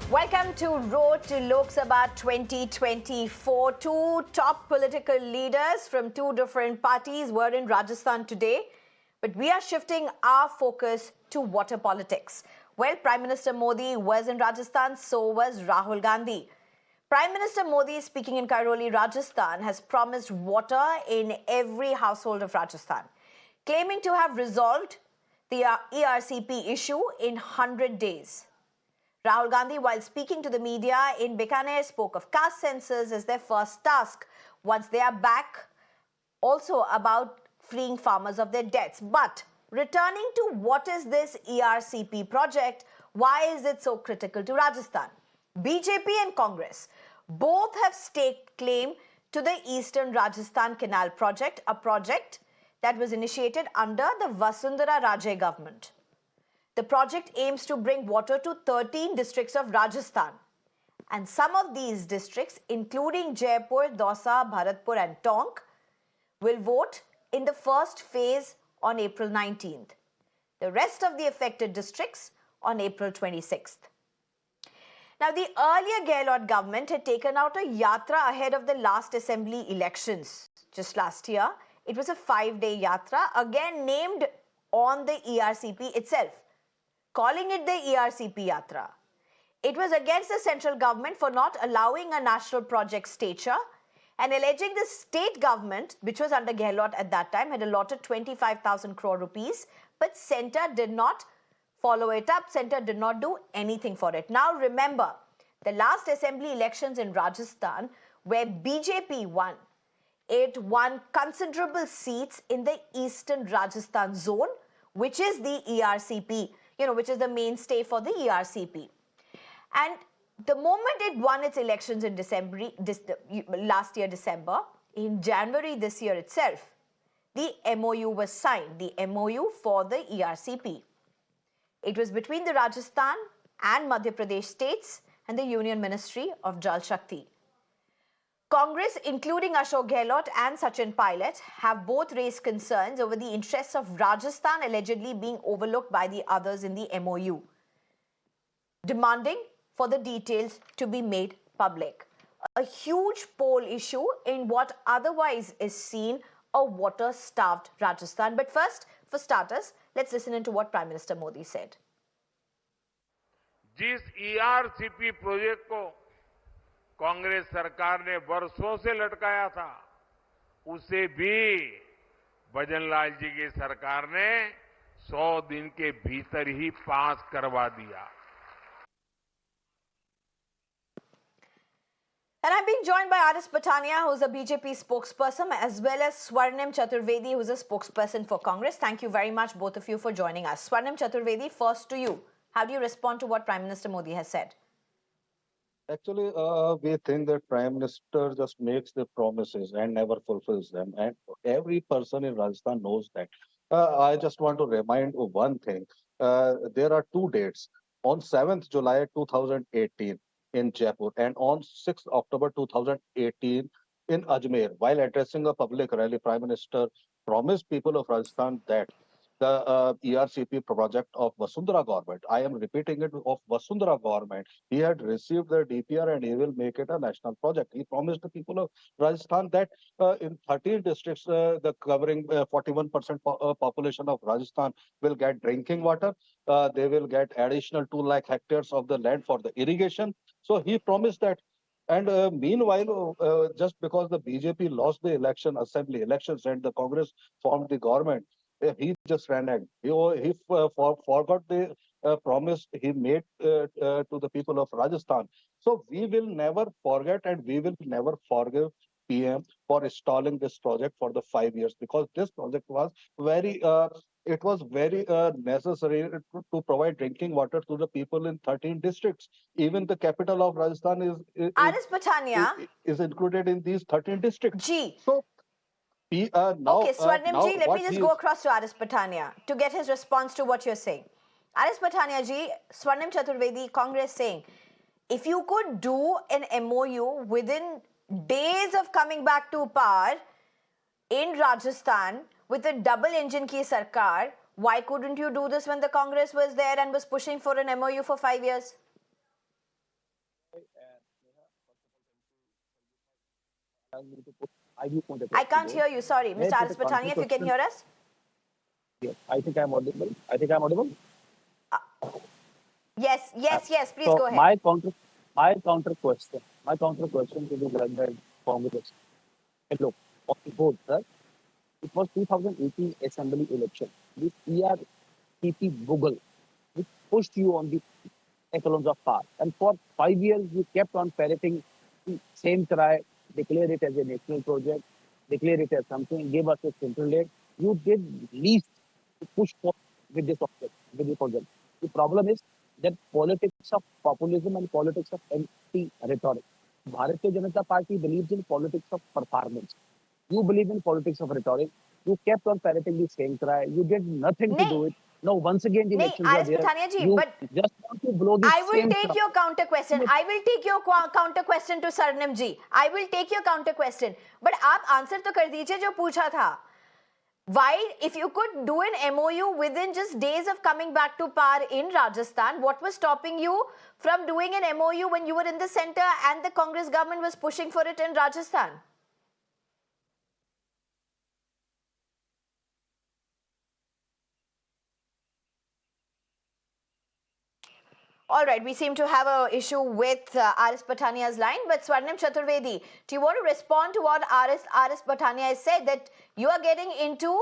Welcome to Road to Lok Sabha 2024. Two top political leaders from two different parties were in Rajasthan today. But we are shifting our focus to water politics. Well, Prime Minister Modi was in Rajasthan, so was Rahul Gandhi. Prime Minister Modi, speaking in Kairoli, Rajasthan, has promised water in every household of Rajasthan, claiming to have resolved the ERCP issue in 100 days. Rahul Gandhi, while speaking to the media in Bikaner, spoke of caste census as their first task once they are back, also about freeing farmers of their debts. But returning to what is this ERCP project, why is it so critical to Rajasthan? BJP and Congress both have staked claim to the Eastern Rajasthan Canal Project, a project that was initiated under the Vasundhara Raje government. The project aims to bring water to 13 districts of Rajasthan. And some of these districts, including Jaipur, Dausa, Bharatpur and Cong, will vote in the first phase on April 19th. The rest of the affected districts on April 26th. Now, the earlier Gehlot government had taken out a yatra ahead of the last assembly elections just last year. It was a 5-day yatra, again named on the ERCP itself, calling it the ERCP Yatra. It was against the central government for not allowing a national project stature and alleging the state government, which was under Gehlot at that time, had allotted 25,000 crore rupees, but centre did not follow it up. Centre did not do anything for it. Now remember, the last assembly elections in Rajasthan, where BJP won, it won considerable seats in the Eastern Rajasthan zone, which is the ERCP, which is the mainstay for the ERCP. And the moment it won its elections in last year, December, in January this year itself, the MOU was signed, the MOU for the ERCP. It was between the Rajasthan and Madhya Pradesh states and the Union Ministry of Jal Shakti. Congress, including Ashok Gehlot and Sachin Pilot, have both raised concerns over the interests of Rajasthan allegedly being overlooked by the others in the MOU, demanding for the details to be made public. A huge poll issue in what otherwise is seen a water-starved Rajasthan. But first, for starters, let's listen into what Prime Minister Modi said. जिस ERCP project को कांग्रेस सरकार ने वर्षों से लटकाया था, उसे भी भजनलाल जी की सरकार ने 100 दिन के भीतर ही पास करवा दिया. And I'm being joined by Pathania, who's a BJP spokesperson, as well as Swarnim Chaturvedi, who's a spokesperson for Congress. Thank you very much, both of you, for joining us. Swarnim Chaturvedi, first to you. How do you respond to what Prime Minister Modi has said? Actually, we think that Prime Minister just makes the promises and never fulfills them. And every person in Rajasthan knows that. I just want to remind you one thing. There are two dates. On 7th July 2018 in Jaipur and on 6th October 2018 in Ajmer, while addressing a public rally, Prime Minister promised people of Rajasthan that the ERCP project of Vasundhara government, I am repeating it, of Vasundhara government, he had received the DPR and he will make it a national project. He promised the people of Rajasthan that in 13 districts, the covering 41% population of Rajasthan will get drinking water. They will get additional 2 lakh hectares of the land for the irrigation. So he promised that. And meanwhile, just because the BJP lost the assembly elections, and the Congress formed the government, he just reneged. He forgot the promise he made to the people of Rajasthan. So we will never forget and we will never forgive PM for stalling this project for the 5 years, because this project was very necessary to provide drinking water to the people in 13 districts. Even the capital of Rajasthan is included in these 13 districts. G. So okay, Swarnim ji, let me just go across to Pathania to get his response to what you're saying. Pathania ji, Swarnim Chaturvedi, Congress saying, if you could do an MOU within days of coming back to power in Rajasthan with a double engine ki sarkar, why couldn't you do this when the Congress was there and was pushing for an MOU for 5 years? me to put my viewpoint I across the can't board. hear you. Sorry, May I Mr. put a Aris counter Pathania, if you can question? hear us. Yes, I think I'm audible. I think I'm audible. Yes, Uh, yes, yes. Please so go ahead. my counter question to the London Congress. Look, on the board, sir, it was 2018 Assembly election. This ERCP Google, which pushed you on the echelons of power. And for 5 years, you kept on parroting the same cry, declare it as a national project, declare it as something, give us a central aid. You did least to push for with this object, with the project. The problem is that politics of populism and politics of empty rhetoric. Bharatiya Janata Party believes in politics of performance. You believe in politics of rhetoric. You kept on parroting the same cry. You did nothing to do Nay, it. Now, once again, the nay, elections are Aris there. Pathania ji, You but just want to blow the I will same take your trumpet. counter question. I will take your counter question to Sarnim ji. I will take your counter question. But आप answer तो कर दीजिए जो पूछा था. Why, if you could do an MOU within just days of coming back to power in Rajasthan, what was stopping you from doing an MOU when you were in the center and the Congress government was pushing for it in Rajasthan? All right, we seem to have an issue with Aris Pathania's line, but Swarnim Chaturvedi, do you want to respond to what Aris Pathania has said, that you are getting into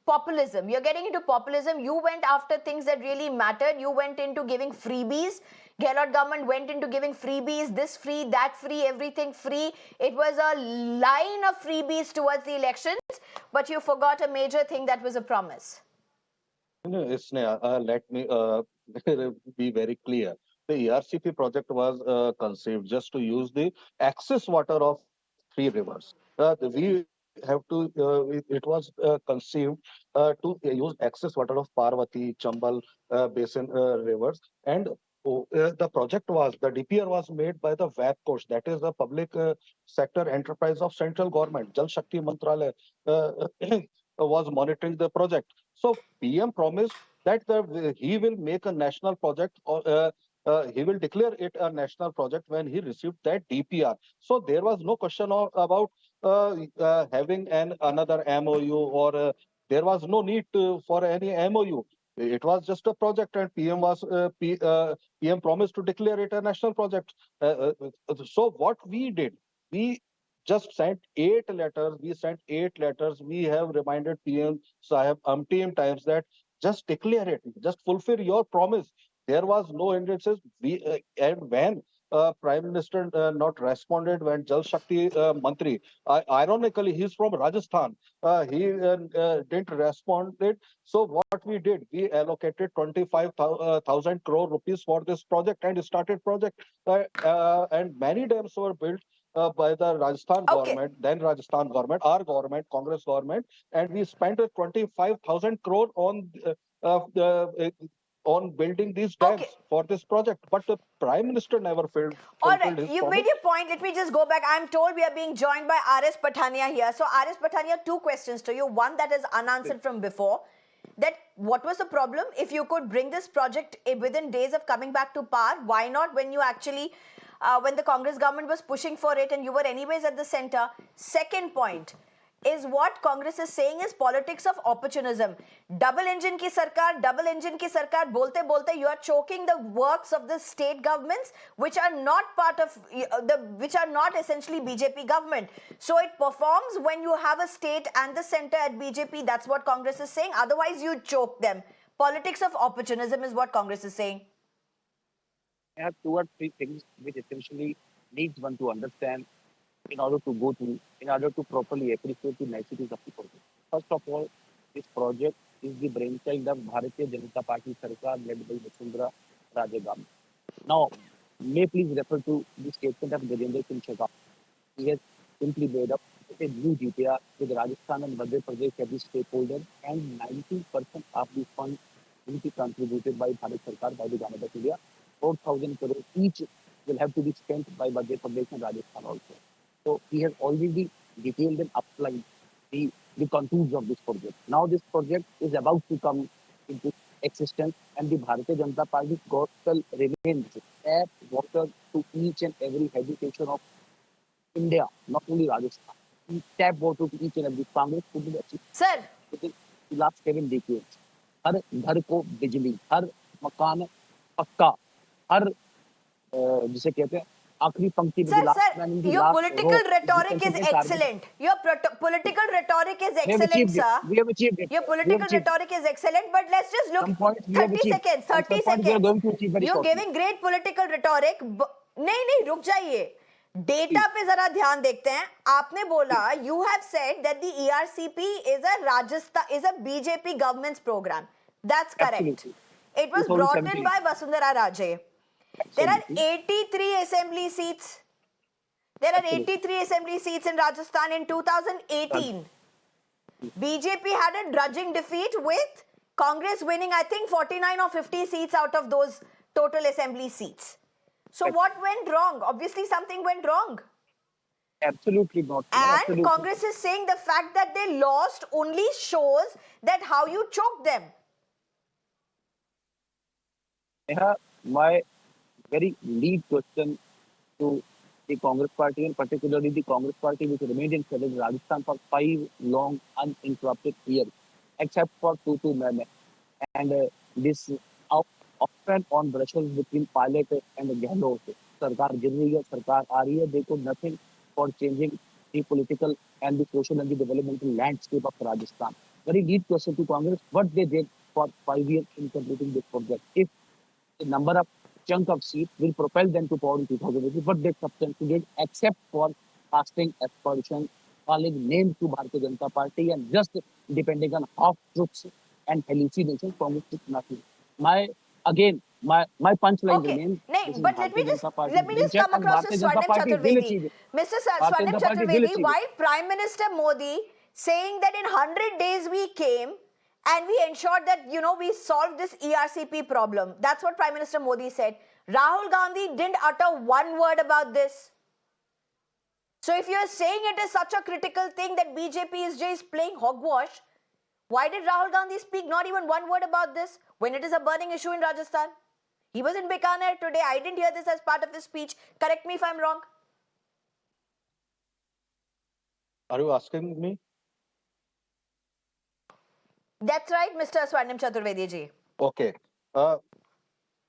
populism? You're getting into populism. You went after things that really mattered. You went into giving freebies. Gehlot government went into giving freebies, this free, that free, everything free. It was a line of freebies towards the elections, but you forgot a major thing that was a promise. No, Sneha, let me be very clear. The ERCP project was conceived just to use the excess water of three rivers. We have to, it was conceived to use excess water of Parvati, Chambal basin rivers. And the project was, the DPR was made by the VAPCOS, that is the public sector enterprise of central government. Jal Shakti Mantralaya was monitoring the project. So PM promised that he will make a national project, or he will declare it a national project when he received that DPR. So there was no question about having another MOU, or there was no need for any MOU. It was just a project, and PM promised to declare it a national project. So what we did, we just sent 8 letters. We sent 8 letters. We have reminded PM Sahib umpteen times that just declare it, just fulfill your promise. There was no hindrances. And when Prime Minister not responded, when Jal Shakti Mantri, ironically, he's from Rajasthan, he didn't respond it. So what we did, we allocated 25,000 crore rupees for this project and started project. And many dams were built by the Rajasthan Okay, government, then Rajasthan government, our government, Congress government, and we spent 25,000 crore uh, on building these okay. dams for this project. But the Prime Minister never All right, fulfilled his you made promise. your point. Let me just go back. I'm told we are being joined by Aris Pathania here. So, Aris Pathania, two questions to you. One that is unanswered from before. That what was the problem? If you could bring this project within days of coming back to power, why not when you actually, when the Congress government was pushing for it and you were anyways at the center? Second point is what Congress is saying is politics of opportunism. Double engine ki sarkar bolte bolte you are choking the works of the state governments which are not part of which are not essentially BJP government. So it performs when you have a state and the center at BJP. That's what Congress is saying. Otherwise you choke them. Politics of opportunism is what Congress is saying. I have two or three things which essentially needs one to understand in order to go through, in order to properly appreciate the niceties of the project. First of all, this project is the brainchild of Bharatiya Janata Party Sarkar led by Vasundhara Raje government. Now, may please refer to the statement of Gajendra Singh Shekhawat. He has simply made up a new DPR with Rajasthan and Madhya Pradesh as the stakeholders, and 90% of the funds will be contributed by Bharat Sarkar, by the Government of India. 4,000 crore each will have to be spent by Madhya Pradesh and Rajasthan also. So he has already detailed and outlined the contours of this project. Now this project is about to come into existence, and the Bharatiya Janata Party gospel remains tap water to each and every habitation of India, not only Rajasthan. We tap water to each and every Congress could be achieved Sir, within the last 7 decades. हर घर को बिजली, हर मकान पक्का, हर जिसे कहते हैं आखिरी पंक्ति में, sir, the last sir, man in the your last row political is the rhetoric is ultimate target. excellent. Your political rhetoric is We have excellent, achieved it. sir. We have achieved it. Your We have political achieved it. rhetoric is excellent, but let's just look Some points we have 30 achieved, seconds, and 30 some points we are seconds. going to achieve very You're shortly. giving great political rhetoric. नहीं नहीं रुक जाइए data पे जरा ध्यान देखते हैं आपने बोला you have said that the ERCP is a BJP government's program. That's correct. Absolutely. It was brought in 2017. by Vasundhara Raje. There are Absolutely. 83 assembly seats. There are Absolutely. 83 assembly seats in Rajasthan in 2018. BJP had a drudging defeat with Congress winning, I think, 49 or 50 seats out of those total assembly seats. So what went wrong? Obviously, something went wrong. Absolutely not. And Absolutely. Congress is saying the fact that they lost only shows that how you choked them. Neha, my very lead question to the Congress party, and particularly the Congress party, which remained in power in Rajasthan for 5 long uninterrupted years, except for two men. And this often on brushes between pilot and Gehlot. सरकार गिर रही है, सरकार आ रही है. They could nothing for changing the political and the social and the developmental landscape of Rajasthan. Very lead question to Congress: what they did for 5 years in completing this project? If the number of chunk of seats will propel them to power in 2018, but they substantially did, except for casting aspersion, calling names to Bharatiya Janata Party, and just depending on half truths and hallucinations, Congress did nothing. My punchline Okay, remains: this nahin, is but Bharatiya Janata Party let me just venture, come and across to Bharatiya Janata Swarnim Party will Chaturvedi. achieve it. Mr. Bharatiya Swarnim Janata Party will Chaturvedi, achieve it. why Prime Minister Modi saying that in 100 days we came and we ensured that, we solved this ERCP problem. That's what Prime Minister Modi said. Rahul Gandhi didn't utter one word about this. So if you're saying it is such a critical thing that BJP is just playing hogwash, why did Rahul Gandhi speak not even one word about this when it is a burning issue in Rajasthan? He was in Bikaner today. I didn't hear this as part of his speech. Correct me if I'm wrong. Are you asking me? That's right, Mr. Swarnim Chaturvedi ji. Okay. Uh,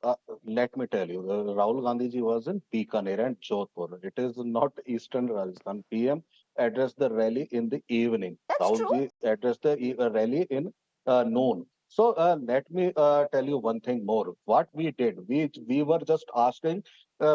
uh, Let me tell you, Rahul Gandhi ji was in Bikaner and Jodhpur. It is not Eastern Rajasthan. PM addressed the rally in the evening. That's Rahul true. ji addressed the rally in noon. So let me tell you one thing more. What we did, we were just asking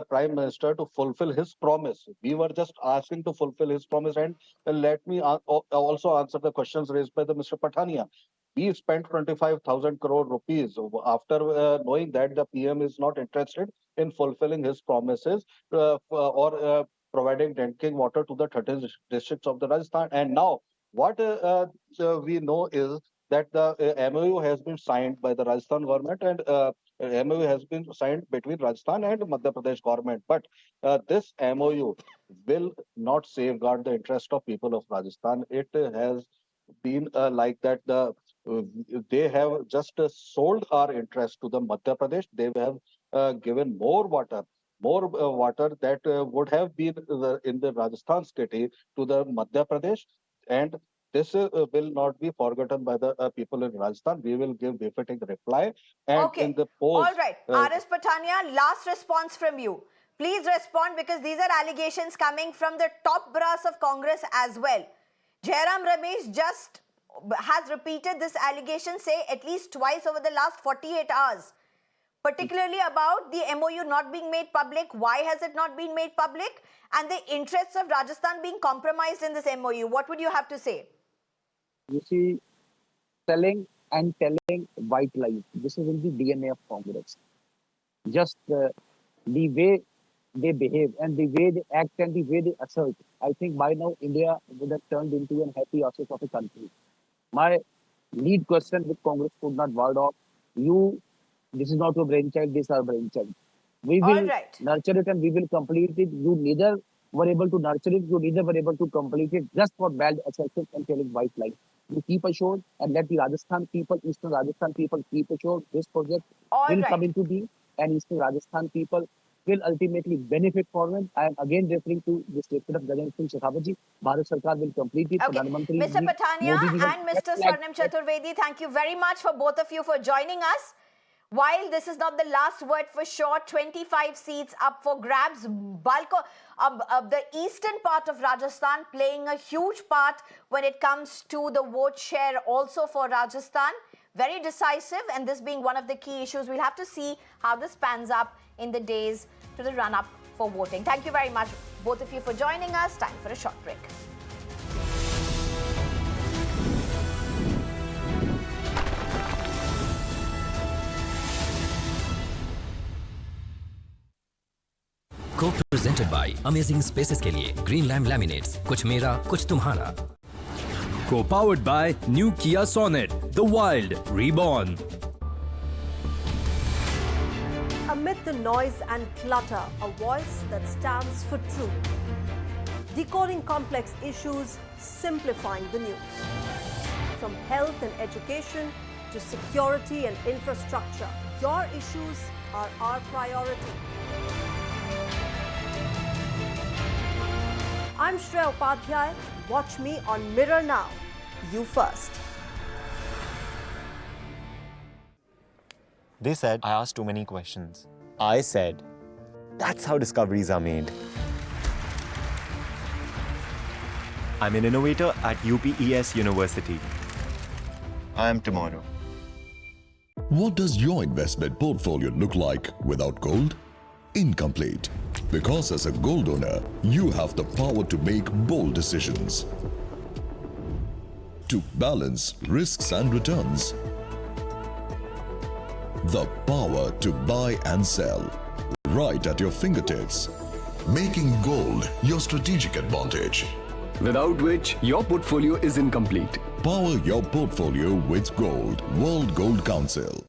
Prime Minister to fulfill his promise. We were just asking to fulfill his promise. And let me also answer the questions raised by the Mr. Pathania. We spent 25,000 crore rupees after knowing that the PM is not interested in fulfilling his promises or providing drinking water to the 13 districts of the Rajasthan. And now, what we know is that the MOU has been signed by the Rajasthan government, and MOU has been signed between Rajasthan and Madhya Pradesh government. But this MOU will not safeguard the interest of people of Rajasthan. It has been like that uh, they have just sold our interest to the Madhya Pradesh. They have given more water that would have been in the Rajasthan state to the Madhya Pradesh, and this will not be forgotten by the people in Rajasthan. We will give befitting reply, and Okay. in the All polls. right. RS Patania, last response from you. Please respond because these are allegations coming from the top brass of Congress as well. Jairam Ramesh just has repeated this allegation, say at least twice over the last 48 hours, particularly about the MOU not being made public. Why has it not been made public? And the interests of Rajasthan being compromised in this MOU. What would you have to say? You see, selling and telling white lies. This is in the DNA of Congress. Just the way they behave and the way they act and the way they assert. I think by now India would have turned into an happy oasis of a country. My lead question which Congress could not ward off: you, this is not your brainchild, this is our brainchild. We All will right. nurture it and we will complete it. You neither were able to nurture it, you neither were able to complete it just for bad assertions and telling white lies. You keep assured and let the Rajasthan people, Eastern Rajasthan people keep assured this project All will come right. into being, and Eastern Rajasthan people will ultimately benefit for them. I am again referring to this statement of Gajan Singh Shekhawat ji. Bharat Sarkar will complete it. Okay, Pradhan Mantri Mr. ji, Pathania Modi ji have and Mr. flagged Swarnim that. Chaturvedi, thank you very much for both of you for joining us. While this is not the last word for sure, 25 seats up for grabs. Bulk of the eastern part of Rajasthan playing a huge part when it comes to the vote share also for Rajasthan. Very decisive, and this being one of the key issues. We'll have to see how this pans up in the days to the run-up for voting. Thank you very much, both of you, for joining us. Time for a short break. Co-presented by Amazing Spaces के लिए Greenland Laminates, कुछ मेरा कुछ तुम्हारा. Co-powered by new Kia Sonet, the Wild Reborn. Amid the noise and clutter, a voice that stands for truth. Decoding complex issues, simplifying the news. From health and education to security and infrastructure, your issues are our priority. I'm Shreya Upadhyay. Watch me on Mirror Now. You first. They said I asked too many questions. I said, that's how discoveries are made. I'm an innovator at UPES University. I am tomorrow. What does your investment portfolio look like without gold? Incomplete. Because as a gold owner, you have the power to make bold decisions. To balance risks and returns. The power to buy and sell. Right at your fingertips. Making gold your strategic advantage. Without which, your portfolio is incomplete. Power your portfolio with gold. World Gold Council.